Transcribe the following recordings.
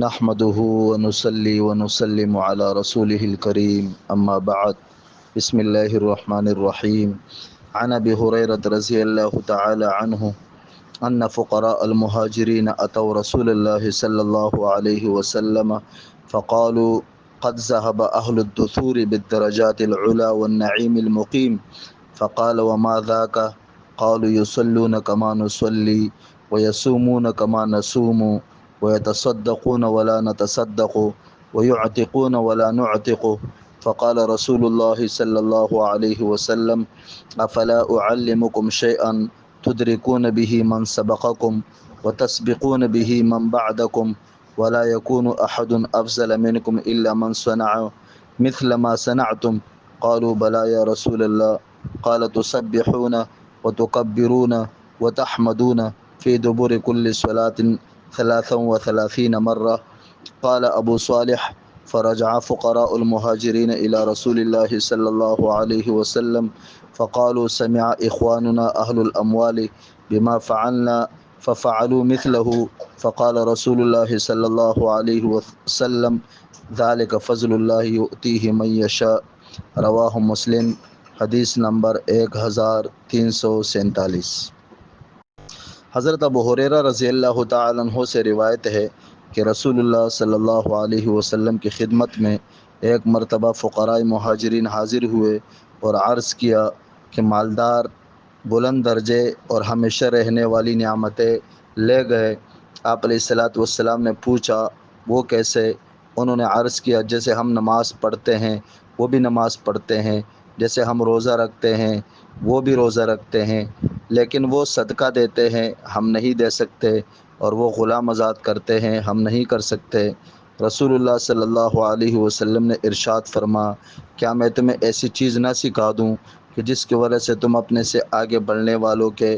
نحمده ونصلي ونسلم على رسوله الكريم أما بعد بسم الله الرحمن الرحيم عن أبي هريرة رضي الله تعالى عنه أن فقراء المهاجرين أتوا رسول الله صلى الله عليه وسلم فقالوا قد ذهب أهل الدثور بالدرجات العلى والنعيم المقيم فقال وما ذاك قالوا يصلون كما نصلي ويصومون كما نصوم ويتصدقون ولا نتصدق ويعتقون ولا نعتق فقال رسول الله صلى الله عليه وسلم أفلا أعلمكم شيئا تدركون به من سبقكم وتسبقون به من بعدكم ولا يكون أحد أفضل منكم إلا من صنع مثل ما صنعتم قالوا بلى يا رسول الله قال تسبحون وتكبرون وتحمدون في دبر كل صلاة 33 مرة قال أبو صالح فرجع فقراء المهاجرين إلى رسول الله صلى الله عليه وسلم فقالوا سمع إخواننا أهل الأموال بما فعلنا ففعلوا مثله فقال رسول الله صلى الله عليه وسلم ذلك فضل الله يؤتيه من يشاء رواہ مسلم حدیث نمبر 1347۔ حضرت ابو ہریرہ رضی اللہ تعالیٰ عنہ سے روایت ہے کہ رسول اللہ صلی اللہ علیہ وسلم کی خدمت میں ایک مرتبہ فقراء مہاجرین حاضر ہوئے اور عرض کیا کہ مالدار بلند درجے اور ہمیشہ رہنے والی نعمتیں لے گئے۔ آپ علیہ الصلاۃ والسلام نے پوچھا وہ کیسے؟ انہوں نے عرض کیا جیسے ہم نماز پڑھتے ہیں وہ بھی نماز پڑھتے ہیں، جیسے ہم روزہ رکھتے ہیں وہ بھی روزہ رکھتے ہیں، لیکن وہ صدقہ دیتے ہیں ہم نہیں دے سکتے، اور وہ غلام آزاد کرتے ہیں ہم نہیں کر سکتے۔ رسول اللہ صلی اللہ علیہ وسلم نے ارشاد فرما کیا میں تمہیں ایسی چیز نہ سکھا دوں کہ جس کی وجہ سے تم اپنے سے آگے بڑھنے والوں کے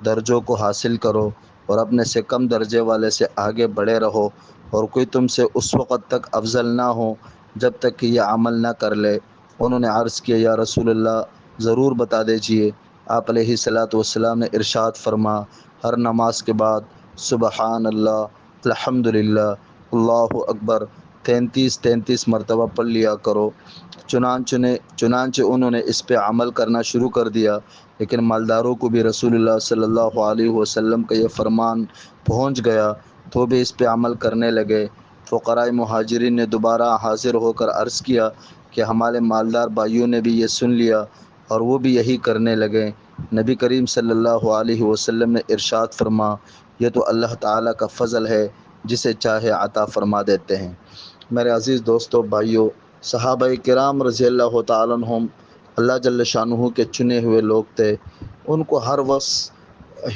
درجوں کو حاصل کرو اور اپنے سے کم درجے والے سے آگے بڑھے رہو، اور کوئی تم سے اس وقت تک افضل نہ ہو جب تک کہ یہ عمل نہ کر لے۔ انہوں نے عرض کیا یا رسول اللہ ضرور بتا دیجئے۔ آپ علیہ الصلاۃ والسلام نے ارشاد فرما ہر نماز کے بعد سبحان اللہ الحمدللہ اللہ اکبر 33 مرتبہ پڑھ لیا کرو۔ چنانچہ انہوں نے اس پہ عمل کرنا شروع کر دیا، لیکن مالداروں کو بھی رسول اللہ صلی اللہ علیہ وسلم کا یہ فرمان پہنچ گیا تو بھی اس پہ عمل کرنے لگے۔ فقراء مہاجرین نے دوبارہ حاضر ہو کر عرض کیا کہ ہمارے مالدار بھائیوں نے بھی یہ سن لیا اور وہ بھی یہی کرنے لگے۔ نبی کریم صلی اللہ علیہ وسلم نے ارشاد فرما یہ تو اللہ تعالیٰ کا فضل ہے جسے چاہے عطا فرما دیتے ہیں۔ میرے عزیز دوستو بھائیوں، صحابہ کرام رضی اللہ تعالیٰ عنہم اللہ جل شانہ کے چنے ہوئے لوگ تھے۔ ان کو ہر وقت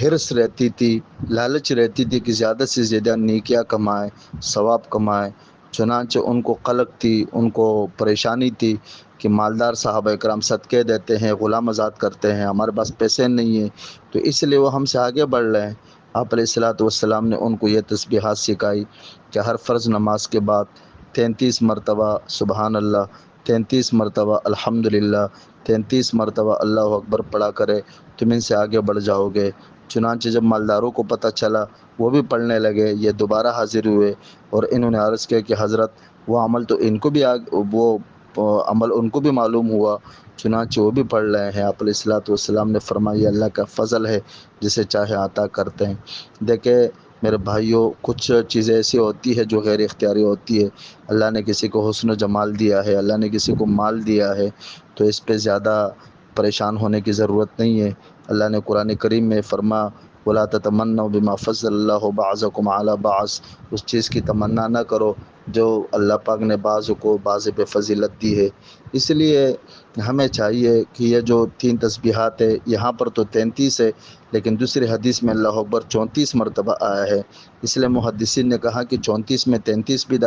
حرص رہتی تھی، لالچ رہتی تھی کہ زیادہ سے زیادہ نیکیاں کمائیں، ثواب کمائیں۔ چنانچہ ان کو قلق تھی، ان کو پریشانی تھی کہ مالدار صحابہ کرام صدقے دیتے ہیں، غلام آزاد کرتے ہیں، ہمارے پاس پیسے نہیں ہیں، تو اس لیے وہ ہم سے آگے بڑھ رہے ہیں۔ آپ علیہ الصلاۃ والسلام نے ان کو یہ تسبیحات سکھائی کہ ہر فرض نماز کے بعد 33 مرتبہ سبحان اللہ، 33 مرتبہ الحمدللہ، 33 مرتبہ اللہ اکبر پڑھا کرے، تم ان سے آگے بڑھ جاؤ گے۔ چنانچہ جب مالداروں کو پتہ چلا وہ بھی پڑھنے لگے، یہ دوبارہ حاضر ہوئے اور انہوں نے عرض کیا کہ حضرت وہ عمل تو ان کو بھی معلوم ہوا، چنانچہ وہ بھی پڑھ رہے ہیں۔ آپ علیہ الصلاۃ والسلام نے فرمایا یہ اللہ کا فضل ہے جسے چاہے عطا کرتے ہیں۔ دیکھیں میرے بھائیوں، کچھ چیزیں ایسی ہوتی ہے جو غیر اختیاری ہوتی ہے۔ اللہ نے کسی کو حسن و جمال دیا ہے، اللہ نے کسی کو مال دیا ہے، تو اس پہ زیادہ پریشان ہونے کی ضرورت نہیں ہے۔ اللہ نے قرآن کریم میں فرما وَلَا تَتَمَنَّوْا بِمَا فَضَّلَ اللَّهُ بَعْضَكُمْ عَلَى بَعْضٍ، اس چیز کی تمنا نہ کرو جو اللہ پاک نے بعض کو بعض پہ فضیلت دی ہے۔ اس لیے ہمیں چاہیے کہ یہ جو 3 تسبیحات ہے یہاں پر تو 33 ہے، لیکن دوسری حدیث میں اللہ اکبر 34 مرتبہ آیا ہے، اس لیے محدثین نے کہا کہ 34 میں 33 بھی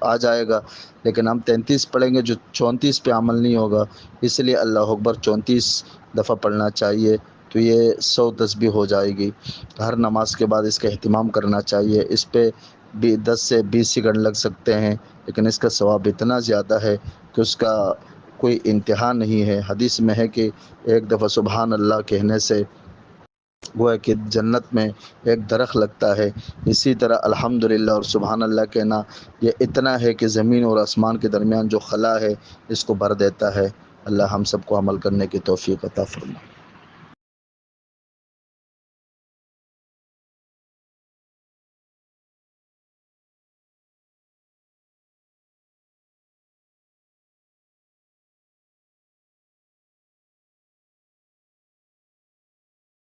آ جائے گا، لیکن ہم 33 پڑھیں گے جو 34 پہ عمل نہیں ہوگا، اس لیے اللہ اکبر 34 دفعہ پڑھنا چاہیے، تو یہ 100 تسبیح ہو جائے گی۔ ہر نماز کے بعد اس کا اہتمام کرنا چاہیے۔ اس پہ بھی 10 سے 20 سیکنڈ لگ سکتے ہیں، لیکن اس کا ثواب اتنا زیادہ ہے کہ اس کا کوئی انتہا نہیں ہے۔ حدیث میں ہے کہ ایک دفعہ سبحان اللہ کہنے سے گویا کہ جنت میں ایک درخت لگتا ہے، اسی طرح الحمدللہ اور سبحان اللہ کہنا یہ اتنا ہے کہ زمین اور آسمان کے درمیان جو خلا ہے اس کو بھر دیتا ہے۔ اللہ ہم سب کو عمل کرنے کی توفیق عطا فرمائے۔